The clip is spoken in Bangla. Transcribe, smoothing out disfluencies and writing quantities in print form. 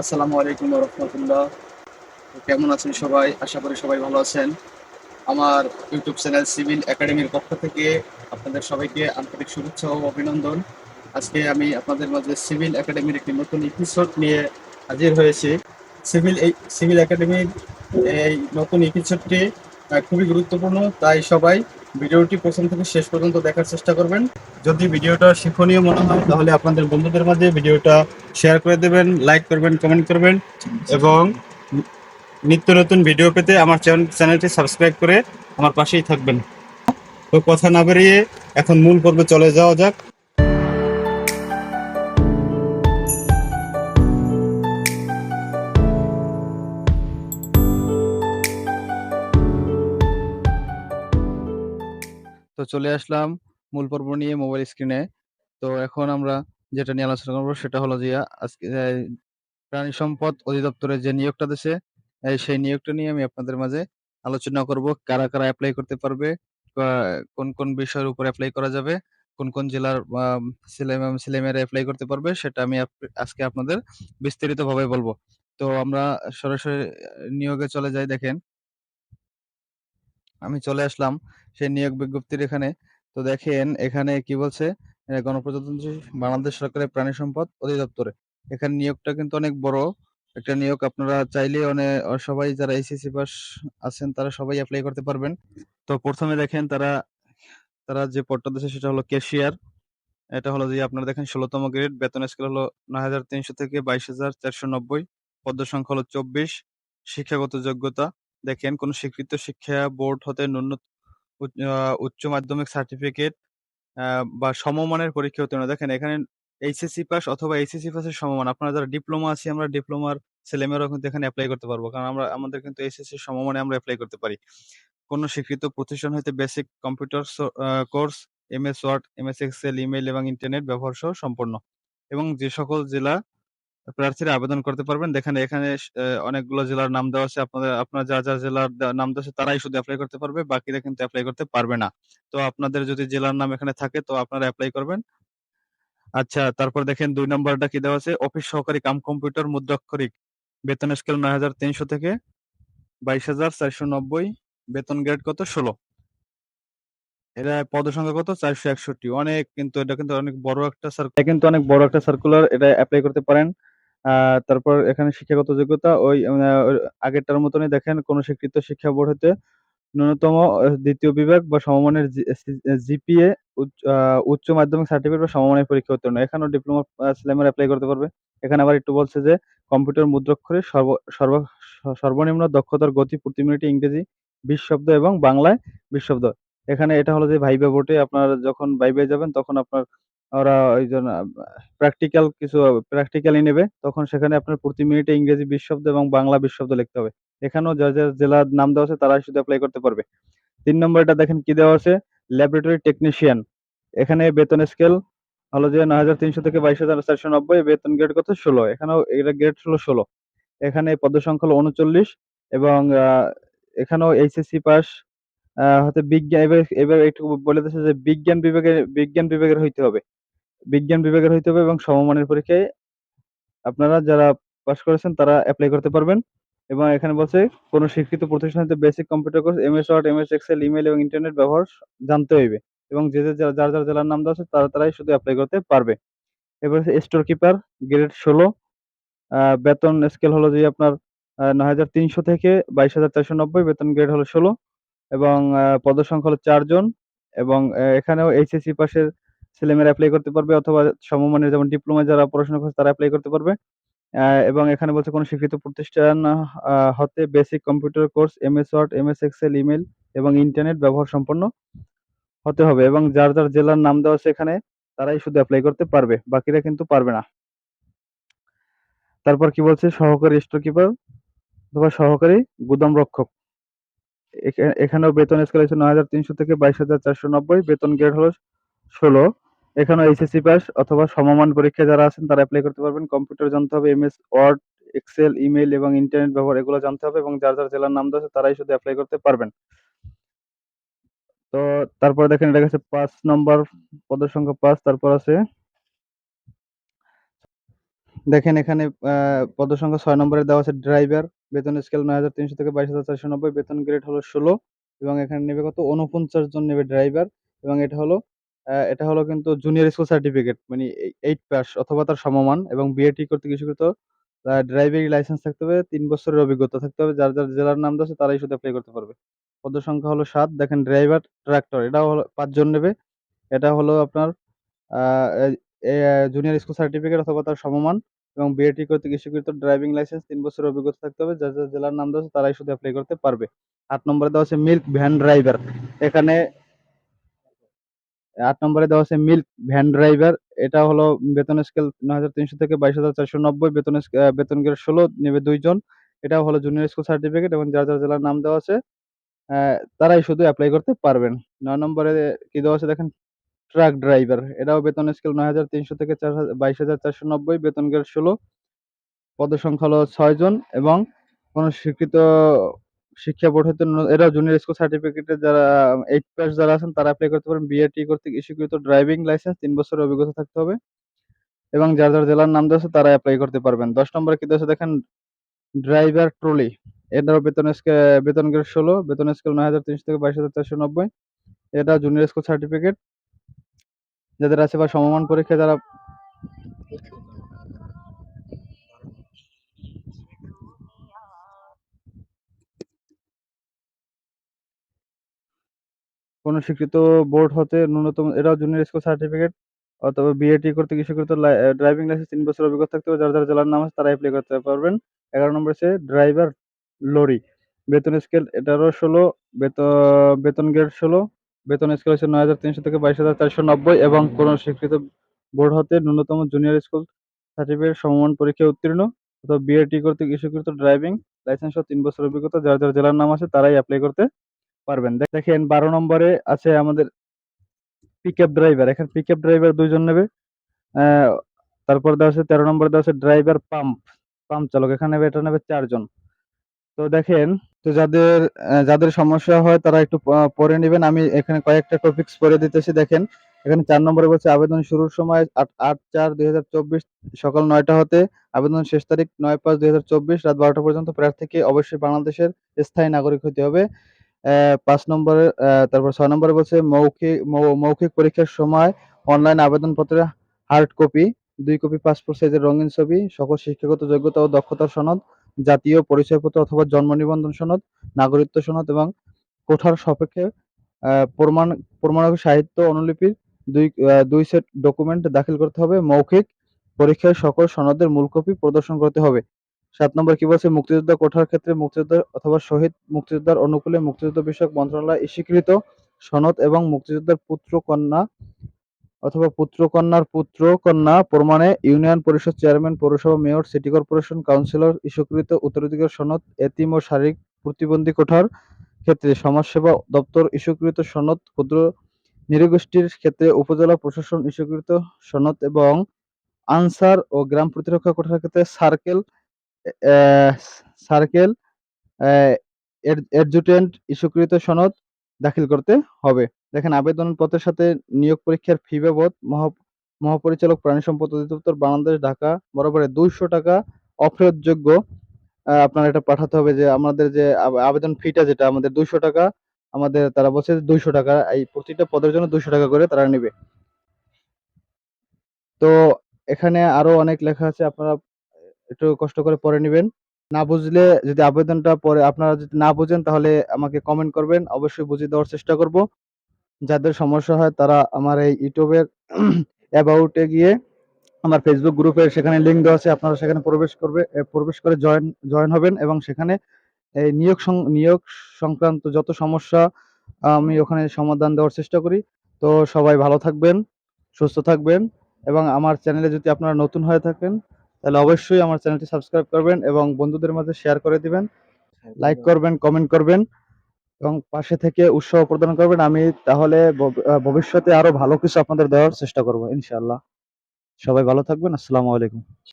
আসসালামু আলাইকুম রহমতুল্লাহ। কেমন আছেন সবাই? আশা করি সবাই ভালো আছেন। আমার ইউটিউব চ্যানেল সিভিল একাডেমির পক্ষ থেকে আপনাদের সবাইকে আন্তরিক শুভেচ্ছা ও অভিনন্দন। আজকে আমি আপনাদের মাঝে সিভিল একাডেমির একটি নতুন এপিসোড নিয়ে হাজির হয়েছি। সিভিল একাডেমির এই নতুন এপিসোডটি খুবই গুরুত্বপূর্ণ, তাই সবাই ভিডিওটি প্রথম থেকে শেষ পর্যন্ত দেখার চেষ্টা করবেন। যদি ভিডিওটা শিক্ষণীয় মনে হয় তাহলে আপনাদের বন্ধুদের মাঝে ভিডিওটা শেয়ার করে দেবেন, লাইক করবেন, কমেন্ট করবেন এবং নিত্য নতুন ভিডিও পেতে আমার চ্যানেলটি সাবস্ক্রাইব করে আমার পাশেই থাকবেন। তো কথা না বেরিয়ে এখন মূল পর্বে চলে যাওয়া যাক। তো চলে আসলাম মূল পর্ব নিয়ে মোবাইল স্ক্রিনে। তো এখন আমরা যেটা নিয়ে আলোচনা করবো সেটা হলো যে আজকে প্রাণী সম্পদ অধিদপ্তরের যে নিয়োগটা দিছে, সেই নিয়োগটা নিয়ে আমি আপনাদের মাঝে আলোচনা করব। কারা কারা অ্যাপ্লাই করতে পারবে, কোন কোন বিষয়ের উপর অ্যাপ্লাই করা যাবে, কোন কোন জেলার ছেলেমেয়েরা অ্যাপ্লাই করতে পারবে, সেটা আমি আজকে আপনাদের বিস্তারিতভাবে বলবো। তো আমরা সরাসরি নিয়োগে চলে যাই। দেখেন, আমি চলে আসলাম সেই নিয়োগ বিজ্ঞপ্তির এখানে। তো দেখেন এখানে কি বলছে, গণপ্রজাতন্ত্রী বাংলাদেশ সরকারের প্রাণী সম্পদ অধিদপ্তরে এখানে নিয়োগটা কিন্তু অনেক বড় একটা নিয়োগ। আপনারা চাইলে অনেক সবাই যারা এইচএসসি পাস আছেন তারা সবাই অ্যাপ্লাই করতে পারবেন। তো প্রথমে দেখেন তারা তারা যে পদটা দিয়েছে সেটা হলো ক্যাশিয়ার। এটা হলো যে আপনারা দেখেন ১৬তম গ্রেড, বেতন স্কেল হলো ৯,৩০০ থেকে ২২,৪৯০। পদ সংখ্যা হলো ২৪। শিক্ষাগত যোগ্যতা দেখেন কোন স্বীকৃত শিক্ষা বোর্ড হতে উচ্চ মাধ্যমিক সার্টিফিকেট বা সমমানের পরীক্ষা উত্তীর্ণ। দেখেন এখানে এইচএসসি পাস অথবা এইচএসসি পাসের সমমান। আপনারা যারা ডিপ্লোমা আছি আমরা ডিপ্লোমার ছেলেমেয়েরাও কিন্তু এখানে এপ্লাই করতে পারবো, কারণ আমাদের কিন্তু এইচএসসি সমমানে আমরা এপ্লাই করতে পারি। কোন স্বীকৃত প্রতিষ্ঠান হইতে basic computer course, MS Word, MS Excel, email এবং ইন্টারনেট ব্যবহার সহ সম্পন্ন। এবং যে সকল জেলা প্রার্থীরা আবেদন করতে পারবেন, দেখেন এখানে অনেকগুলো জেলার নাম দেওয়া আছে। আপনার যা যা জেলার নাম দেওয়া আছে তারাই শুধু অ্যাপ্লাই করতে পারবে, বাকিরা কিন্তু অ্যাপ্লাই করতে পারবে না। তো আপনাদের যদি জেলার নাম এখানে থাকে তো আপনারা অ্যাপ্লাই করবেন। আচ্ছা, তারপর দেখেন ২ নম্বরটা কি দেওয়া আছে, অফিস সহকারী কাম কম্পিউটার মুদ্রাক্ষরিক। বেতন স্কেল ৯,৩০০ থেকে ২২,৪৯০। বেতন গ্রেড কত? ১৬। এরা পদসংখ্যা কত? ৪৬১। এটা কিন্তু অনেক বড় একটা সার্কুলার। এটা এপ্লাই করতে পারেন। তারপর এখানে শিক্ষাগত যোগ্যতা ওই আগেরটার মতনই। দেখেন কোন স্বীকৃত শিক্ষা বোর্ড হতে ন্যূনতম দ্বিতীয় বিভাগ বা সমমানের জিপিএ, উচ্চ মাধ্যমিক সার্টিফিকেট বা সমমানের পরীক্ষা উত্তীর্ণ। এখানেও ডিপ্লোমা ছেলেমেয়েরা এপ্লাই করতে পারবে। এখানে আবার একটু বলছে যে কম্পিউটার মুদ্রাক্ষরে সর্ব সর্বনিম্ন দক্ষতার গতি প্রতি মিনিটে ইংরেজি ২০ শব্দ এবং বাংলায় ২০ শব্দ। এখানে এটা হলো যে ভাইবা বোর্ডে আপনার যখন ভাইবায় যাবেন তখন আপনার ওরা ওই জন্য প্র্যাকটিক্যালি নেবে, তখন সেখানে আপনার প্রতি মিনিটে ইংরেজি ২০ শব্দ এবং বাংলা ২০ শব্দ লিখতে হবে। এখানেও যার যার জেলার নাম দেওয়া আছে তারাই শুধু এপ্লাই করতে পারবে। ৩ নম্বরটা দেখেন কি দেওয়া আছে, ল্যাবরেটরি টেকনিশিয়ান। এখানে বেতন স্কেল হলো যে ৯,৩০০ থেকে ২২,৪৯০। বেতন গ্রেড কত? ১৬। এখানেও এটা গ্রেড হলো ১৬। এখানে পদ সংখ্যা হলো ৩৯ এবং এখানেও এইচএসসি পাস হতে বিজ্ঞান। এবার একটু বলে দিচ্ছে যে বিজ্ঞান বিভাগের হইতে হবে। বিজ্ঞান বিভাগের হইতে হবে এবং সমমানের পরীক্ষায় আপনারা যারা পাস করেছেন তারা এপ্লাই করতে পারবেন। এবং এখানে বলছে কোন স্বীকৃত প্রতিষ্ঠান হতে basic computer course, MS Word, MS Excel, email এবং ইন্টারনেট ব্যবহার জানতে হইবে। এবং যার যার জেলার নাম দেওয়া আছে তারাই শুধু এপ্লাই করতে পারবে। এবার হচ্ছে স্টোর কিপার, গ্রেড ১৬। বেতন স্কেল হলো যে আপনার ৯,৩০০ থেকে ২২,৪৯০। বেতন গ্রেড হলো ১৬ এবং পদসংখ্যা হলো ৪ জন। এবং এখানেও এইচএসসি পাসের ছেলেমেয়েরা এপ্লাই করতে পারবে অথবা সমমানের যেমন ডিপ্লোমা যারা পড়াশোনা করছে তারা এপ্লাই করতে পারবে। এবং এখানে বলছে কোন স্বীকৃত প্রতিষ্ঠান হতে basic computer course, MS Word, MS Excel, email এবং ইন্টারনেট ব্যবহার সম্পন্ন হতে হবে। এবং যার যার জেলার নাম দেওয়া আছে এখানে তারাই শুধু এপ্লাই করতে পারবে, বাকিরা কিন্তু পারবে না। তারপর কি বলছে, সহকারী স্টোর কিপার অথবা সহকারী গুদাম রক্ষক। এখানেও বেতন স্কেল হচ্ছে ৯,৩০০ থেকে ২২,৪৯০। বেতন গ্রেড হলো ১৬। এখানেও এইচএসসি পাস অথবা সমমান পরীক্ষায় যারা আছেন তারা এপ্লাই করতে পারবেন। কম্পিউটার জানতে হবে, এমএস ওয়ার্ড, এক্সেল, ইমেইল এবং ইন্টারনেট ব্যবহার এগুলো জানতে হবে এবং যার যার জেলার নাম দেওয়া আছে তারাই শুধু এপ্লাই করতে পারবেন। তো তারপরে দেখেন এটা গেছে ৫ নম্বর, পদের সংখ্যা ৫। তারপর আছে দেখেন এখানে পদ সংখ্যা ৬ নম্বরে দেওয়া আছে ড্রাইভার, বেতন স্কেল ৯,৩০০ থেকে ২২,৪৯০, বেতন গ্রেড হলো ১৬ এবং এখানে নেবে কত ৪৯ জন নেবে ড্রাইভার এবং এটা হলো কিন্তু জুনিয়র স্কুল সার্টিফিকেট মানে 8 পাস অথবা তার সমমান এবং বিএটি কর্তৃক ইস্যুকৃত ড্রাইভিং লাইসেন্স থাকতে হবে, ৩ বছরের অভিজ্ঞতা থাকতে হবে। যার জেলার নাম দেওয়া আছে তারাই শুধু এপ্লাই করতে পারবে। পদ সংখ্যা হলো ৭। দেখেন ড্রাইভার ট্রাক্টর এটাও হলো ৫ জন নেবে। এটা হলো আপনার আ এ জুনিয়র স্কুল সার্টিফিকেট অথবা তার সমমান এবং বিএটি কর্তৃক ইস্যুকৃত ড্রাইভিং লাইসেন্স ৩ বছরের অভিজ্ঞতা থাকতে হবে। যার জেলার নাম দেওয়া আছে তারাই শুধু এপ্লাই করতে পারবে। ৮ নম্বরে দেওয়া আছে মিল্ক ভ্যান ড্রাইভার। এখানে ৮ নম্বরে দেওয়া আছে মিল্ক ভ্যান ড্রাইভার। এটা হলো বেতন স্কেল ৯,৩০০ থেকে ২২,৪৯০, বেতন গ্রেড ১৬ নেবে ২ জন। এটাও হলো জুনিয়র স্কুল সার্টিফিকেট এবং যার জেলার নাম দেওয়া আছে তারাই শুধু এপ্লাই করতে পারবেন। ৯ নম্বরে কি দেওয়া আছে দেখেন ট্রাক ড্রাইভার। এটাও বেতন স্কেল ৯,৩০০ থেকে ২২,৪৯০, বেতন গ্রেড ১৬, পদসংখ্যা হলো ৬ জন এবং কোন স্বীকৃত শিক্ষা বোর্ড হতে এরাও জুনিয়র স্কুল সার্টিফিকেটের যারা 8 পাস যারা আছেন তারা এপ্লাই করতে পারেন। বিআরটি কর্তৃক ইস্যুকৃত ড্রাইভিং লাইসেন্স ৩ বছরের অভিজ্ঞতা থাকতে হবে এবং যার জেলার নাম দেওয়া আছে তারা এপ্লাই করতে পারবেন। ১০ নম্বরে কি দেওয়া আছে দেখেন ড্রাইভার ট্রলি। এটারও বেতন গ্রেড ১৬, বেতন স্কেল ৯,৩০০ থেকে ২২,৪৯০। এটা জুনিয়র স্কুল সার্টিফিকেট যাদের আছে বা সমমান পরীক্ষায় যারা কোন স্বীকৃত বোর্ড হতে ন্যূনতম এটাও জুনিয়র স্কুল সার্টিফিকেট অথবা বিএটি কর্তৃক ইস্যুকৃত ড্রাইভিং লাইসেন্স ৩ বছরের অভিজ্ঞতা থাকতে হবে। যার জেলার নাম আছে তারা এপ্লাই করতে পারবেন। ১১ নম্বর হচ্ছে ড্রাইভার লরি। বেতন স্কেল এটারও ১৬, বেতন গ্রেড ১৬, বেতন স্কেল হচ্ছে ৯,৩০০ থেকে ২২,৪৯০ এবং কোন স্বীকৃত বোর্ড হতে ন্যূনতম জুনিয়র স্কুল সার্টিফিকেট সমমান পরীক্ষায় উত্তীর্ণ অথবা বিএটি কর্তৃক ইস্যুকৃত ড্রাইভিং লাইসেন্স সহ ৩ বছরের অভিজ্ঞতা যার জেলার নাম আছে তারাই এপ্লাই করতে পারবেন। দেখেন ১২ নম্বরে আছে আমাদের পিকআপ ড্রাইভার। এখানে পিকআপ ড্রাইভার ২ জন নেবে। আ তারপর দেওয়া আছে ১৩ নম্বরে দেওয়া আছে ড্রাইভার পাম্প চালক। এখানে এটা নেবে ৪ জন। তো দেখেন তো যাদের সমস্যা হয় তারা একটু পড়ে নিবেন। আমি এখানে কয়েকটা টপিকস পড়ে দিতেছি দেখেন। এখানে ৪ নম্বরে বলছে আবেদন শুরুর সময় ৮/৪/২০২৪ সকাল ৯টা হতে আবেদন শেষ তারিখ ৯/৫/২০২৪ রাত ১২টা পর্যন্ত। প্রার্থীকে অবশ্যই বাংলাদেশের স্থায়ী নাগরিক হতে হবে। ৫ নম্বরে তারপর ৬ নম্বরে বলছে মৌখিক পরীক্ষার সময় অনলাইন আবেদনপত্রের হার্ড কপি, ২ কপি পাসপোর্ট সাইজের রঙিন ছবি, সকল শিক্ষাগত যোগ্যতা ও দক্ষতার সনদ, জাতীয় পরিচয়পত্র অথবা জন্ম নিবন্ধন সনদ, নাগরিকত্ব সনদ এবং কোঠার সাপেক্ষে আ প্রমাণ প্রমাণক সাহিত্য অনুলিপির ২ সেট ডকুমেন্ট দাখিল করতে হবে। মৌখিক পরীক্ষায় সকল সনদের মূল কপি প্রদর্শন করতে হবে। ৭ নম্বর কি বলছে মুক্তিযোদ্ধা কোঠার ক্ষেত্রে মুক্তিযোদ্ধা অথবা শহীদ মুক্তিযোদ্ধার অনুকূলে মুক্তিযুদ্ধ বিষয়ক মন্ত্রণালয় স্বীকৃত সনদ এবং মুক্তিযোদ্ধার পুত্র-কন্যা অথবা পুত্র-কন্যার পুত্র-কন্যা প্রমাণে ইউনিয়ন পরিষদ চেয়ারম্যান, পৌরসভা মেয়র, সিটি কর্পোরেশন কাউন্সিলর ইস্যুকৃত উত্তরাধিকার সনদ, এতিম ও শারীরিক প্রতিবন্ধী কোঠার ক্ষেত্রে সমাজসেবা দপ্তর ইস্যুকৃত সনদ, ক্ষুদ্র নৃগোষ্ঠীর ক্ষেত্রে উপজেলা প্রশাসন ইস্যুকৃত সনদ এবং আনসার ও গ্রাম প্রতিরক্ষা কোঠার ক্ষেত্রে অ্যা সার্কেল অ্যাডজুট্যান্ট ইস্যুকৃত সনদ দাখিল করতে হবে। দেখেন আবেদনপত্রের সাথে নিয়োগ পরীক্ষার ফি বাবদ মহাপরিচালক প্রাণী সম্পদ অধিদপ্তর বাংলাদেশ ঢাকা বরাবরে ৳২০০ অফেরতযোগ্য। আপনার এটা পাঠাতে হবে যে আমাদের যে আবেদন ফিটা যেটা আমাদের ৳২০০ আমাদের তারা বলছে যে ৳২০০ এই প্রতিটা পদের জন্য ৳২০০ করে তারা নিবে। তো এখানে আরো অনেক লেখা আছে আপনারা একটু কষ্ট করে পড়ে নিবেন। না বুঝলে যদি আবেদনটা পরে আপনারা যদি না বুঝেন তাহলে আমাকে কমেন্ট করবেন। অবশ্যই বুঝিয়ে দেওয়ার চেষ্টা করব। যাদের সমস্যা হয় তারা আমার এই YouTube এর অ্যাবাউট এ গিয়ে আমার Facebook গ্রুপের সেখানে লিংক দেওয়া আছে। আপনারা সেখানে প্রবেশ করে জয়েন হবেন এবং সেখানে এই নিয়োগ সংক্রান্ত যত সমস্যা আমি ওখানে সমাধান দেওয়ার চেষ্টা করি। তো সবাই ভালো থাকবেন, সুস্থ থাকবেন এবং আমার চ্যানেলে যদি আপনারা নতুন হয়ে থাকেন তাহলে অবশ্যই আমার চ্যানেলটি সাবস্ক্রাইব করবেন এবং বন্ধুদের মাঝে শেয়ার করে দিবেন। লাইক করবেন, কমেন্ট করবেন এবং পাশে থেকে উৎসাহ প্রদান করবেন। আমি তাহলে ভবিষ্যতে আরো ভালো কিছু আপনাদের দেওয়ার চেষ্টা করব ইনশাআল্লাহ। সবাই ভালো থাকবেন। আসসালামু আলাইকুম।